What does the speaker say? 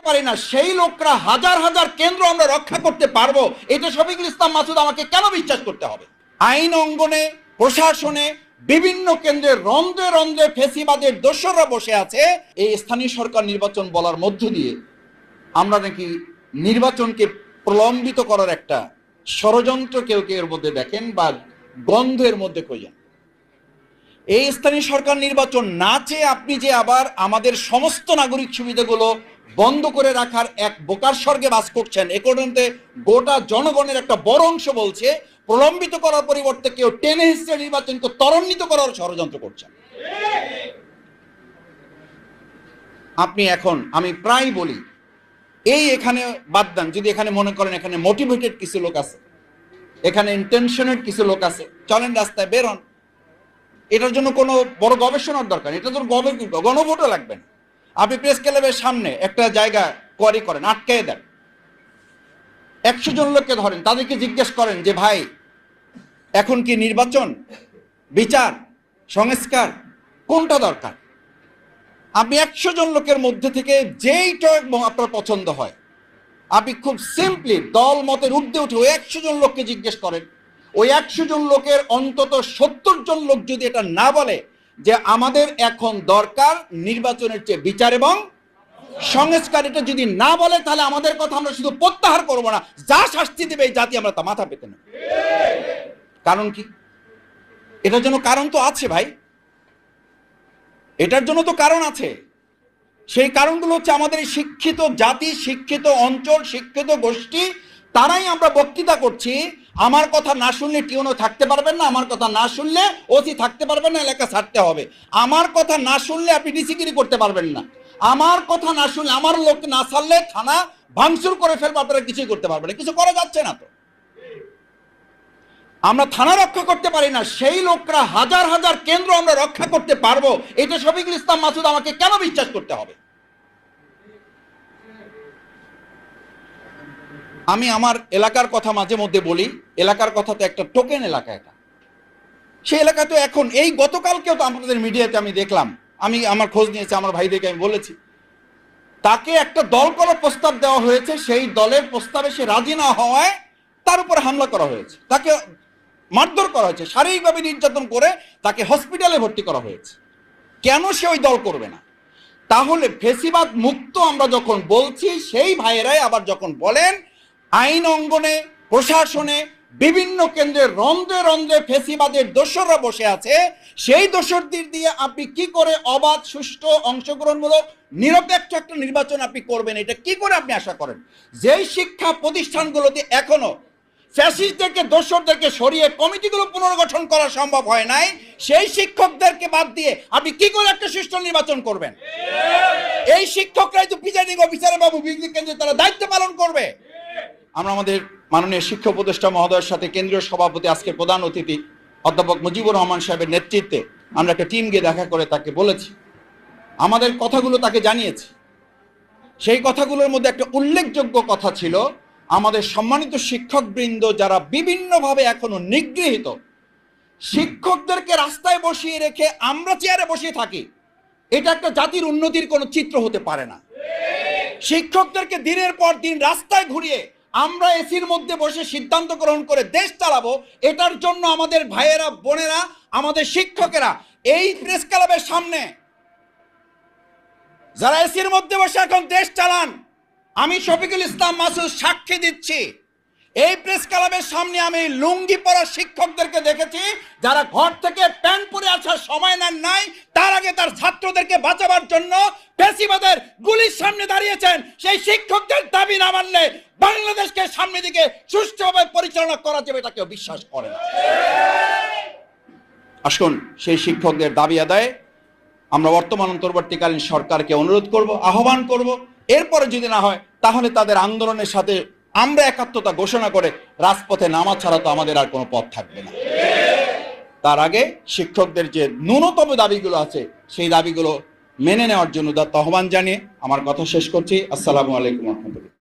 পারি না, সেই লোকরা হাজার হাজার কেন্দ্র আমরা রক্ষা করতে পারবো, এটা শফিকুল ইসলাম মাসুদ আমাকে কেন বিশ্বাস করতে হবে? আইন অঙ্গনে, প্রশাসনে, বিভিন্ন কেন্দ্রে রন্ধ্রে রন্ধ্রে ফেসিবাদের দোসররা বসে আছে। এই স্থানীয় সরকার নির্বাচন বলার মধ্য দিয়ে আমরা নাকি নির্বাচনকে প্রলম্বিত করার একটা ষড়যন্ত্র কেউ কেউ এর মধ্যে দেখেন বা গন্ধের মধ্যে কইছেন। এই স্থানীয় সরকার নির্বাচন না চেয়ে আপনি যে আবার আমাদের সমস্ত নাগরিক সুবিধাগুলো বন্ধ করে রাখার এক বোকার স্বর্গে বাস করছেন, এ কারণে গোটা জনগণের একটা বড় অংশ বলছে প্রলম্বিত করার পরিবর্তে কেউ টেনে হিসেবে নির্বাচনকে ত্বরান্বিত করার ষড়যন্ত্র করছেন। আপনি এখন, আমি প্রায় বলি, এই এখানে বাদ দেন, যদি এখানে মনে করেন এখানে মোটিভেটেড কিছু লোক আছে, এখানে ইন্টেনশনের কিছু লোক আছে, চলেন রাস্তায় বের হন। এটার জন্য কোনো বড় গবেষণার দরকার, এটার জন্য গণভোটও লাগবে না। আপনি প্রেস ক্লাবের সামনে একটা জায়গা কোয়ারি করেন, আটকে দেন, 100 জন লোককে ধরেন, তাদেরকে জিজ্ঞেস করেন যে ভাই এখন কি নির্বাচন, বিচার, সংস্কার কোনটা দরকার? আপনি 100 জন লোকের মধ্যে থেকে যেইটা আপনার পছন্দ হয়, আপনি খুব সিম্পলি দল মতের ঊর্ধ্বে উঠে ওই 100 জন লোককে জিজ্ঞেস করেন। ওই 100 জন লোকের অন্তত 70 জন লোক যদি এটা না বলে যে আমাদের এখন দরকার নির্বাচনের চেয়ে বিচার এবং সংস্কার, এটা যদি না বলে, তাহলে আমাদের কথা আমরা শুধু প্রত্যাহার করবো না, যা শাস্তি দেবে এই জাতি আমরা তা মাথা পেতে না। কারণ কি? এটার জন্য কারণ তো আছে ভাই, এটার জন্য তো কারণ আছে। সেই কারণগুলো হচ্ছে আমাদের শিক্ষিত জাতি, শিক্ষিত অঞ্চল, শিক্ষিত গোষ্ঠী, তারাই আমরা বক্তৃতা করছি। আমার কথা না শুনলে টিউনও থাকতে পারবেন না, আমার কথা না শুনলে ওসি থাকতে পারবেন না, এলাকা ছাড়তে হবে। আমার কথা না শুনলে আপনি ডিসিগিরি করতে পারবেন না, আমার কথা না শুনলে, আমার লোক না ছাড়লে থানা ভাঙচুর করে ফেলবে, আপনারা কিছুই করতে পারবেন না, কিছু করা যাচ্ছে না। তো আমরা থানা রক্ষা করতে পারি না, সেই লোকরা হাজার হাজার কেন্দ্র আমরা রক্ষা করতে পারবো, এটা শফিকুল ইসলাম মাসুদ আমাকে কেন বিশ্বাস করতে হবে? আমি আমার এলাকার কথা মাঝে মধ্যে বলি, এলাকার কথা তো একটা টোকেন এলাকা, এটা সেই এলাকা তো এখন এই গতকালকেও তো আমাদের মিডিয়াতে আমি দেখলাম, আমি আমার খোঁজ নিয়েছি, আমার ভাইদেরকে আমি বলেছি, তাকে একটা দল করার প্রস্তাব দেওয়া হয়েছে, সেই দলের প্রস্তাবে সে রাজি না হওয়ায় তার উপর হামলা করা হয়েছে, তাকে মারধর করা হয়েছে, শারীরিকভাবে নির্যাতন করে তাকে হসপিটালে ভর্তি করা হয়েছে। কেন সে ওই দল করবে না? তাহলে ফেসিবাদ মুক্ত আমরা যখন বলছি, সেই ভাইয়েরাই আবার যখন বলেন আইন অঙ্গনে, প্রশাসনে, বিভিন্ন কেন্দ্রে রন্ধ্রে রন্ধ্রে ফেসিবাদের দোসররা বসে আছে, সেই দোসরদের দিয়ে আপনি কি করে অবাধ, সুষ্ঠু, অংশগ্রহণমূলক, নিরপেক্ষ একটা নির্বাচন আপনি করবেন? এটা কি করে আপনি আশা করেন? যেই শিক্ষা প্রতিষ্ঠানগুলোতে এখনো ফ্যাসিস্টদেরকে, দোসরদেরকে সরিয়ে কমিটিগুলো পুনর্গঠন করা সম্ভব হয় নাই, সেই শিক্ষকদেরকে বাদ দিয়ে আপনি কি করে একটা সুষ্ঠু নির্বাচন করবেন? এই শিক্ষকরাই তো প্রিজাইডিং অফিসার বাবু বিজলি কেন্দ্রে তারা দায়িত্ব পালন করবে। আমরা আমাদের মাননীয় শিক্ষা উপদেষ্টা মহোদয়ের সাথে কেন্দ্রীয় সভাপতি, আজকের প্রধান অতিথি অধ্যাপক মুজিবুর রহমান সাহেবের নেতৃত্বে আমরা একটা টিম গিয়ে দেখা করে তাকে বলেছি, আমাদের কথাগুলো তাকে জানিয়েছি। সেই কথাগুলোর মধ্যে একটা উল্লেখযোগ্য কথা ছিল, আমাদের সম্মানিত শিক্ষকবৃন্দ যারা বিভিন্নভাবে এখনো নিগৃহীত, শিক্ষকদেরকে রাস্তায় বসিয়ে রেখে আমরা চেয়ারে বসিয়ে থাকি, এটা একটা জাতির উন্নতির কোনো চিত্র হতে পারে না। শিক্ষকদেরকে দিনের পর দিন রাস্তায় ঘুরিয়ে আমরা এসির মধ্যে বসে সিদ্ধান্ত গ্রহণ করে দেশ চালাবো, এটার জন্য আমাদের ভাইয়েরা, বোনেরা, আমাদের শিক্ষকেরা এই প্রেস ক্লাবের সামনে যারা এসির মধ্যে বসে এখন দেশ চালান, আমি শফিকুল ইসলাম মাসুদ সাক্ষী দিচ্ছি, এই প্রেস ক্লাবের সামনে আমি লুঙ্গি পরা শিক্ষকদেরকে দেখেছি, যারা ঘর থেকে প্যান্ট পরে আসার সময় নেন নাই, তার আগে তার ছাত্রদেরকে বাঁচাবার জন্য ফ্যাসিবাদের গুলির সামনে দাঁড়িয়েছেন। সেই শিক্ষকদের দাবি না মানলে বাংলাদেশকে সামনের দিকে সুষ্ঠুভাবে পরিচালনা করা যাবে, এটা কেউ বিশ্বাস করে না। আসুন সেই শিক্ষকদের দাবি আদায়ে আমরা বর্তমান অন্তর্বর্তীকালীন সরকারকে অনুরোধ করব, আহ্বান করব, এরপরে যদি না হয় তাহলে তাদের আন্দোলনের সাথে আমরা একাত্মতা ঘোষণা করে রাজপথে নামা ছাড়া তো আমাদের আর কোনো পথ থাকবে না। তার আগে শিক্ষকদের যে ন্যূনতম দাবিগুলো আছে, সেই দাবিগুলো মেনে নেওয়ার জন্য আহ্বান জানিয়ে আমার কথা শেষ করছি। আসসালামু আলাইকুম ওয়া রাহমাতুল্লাহ।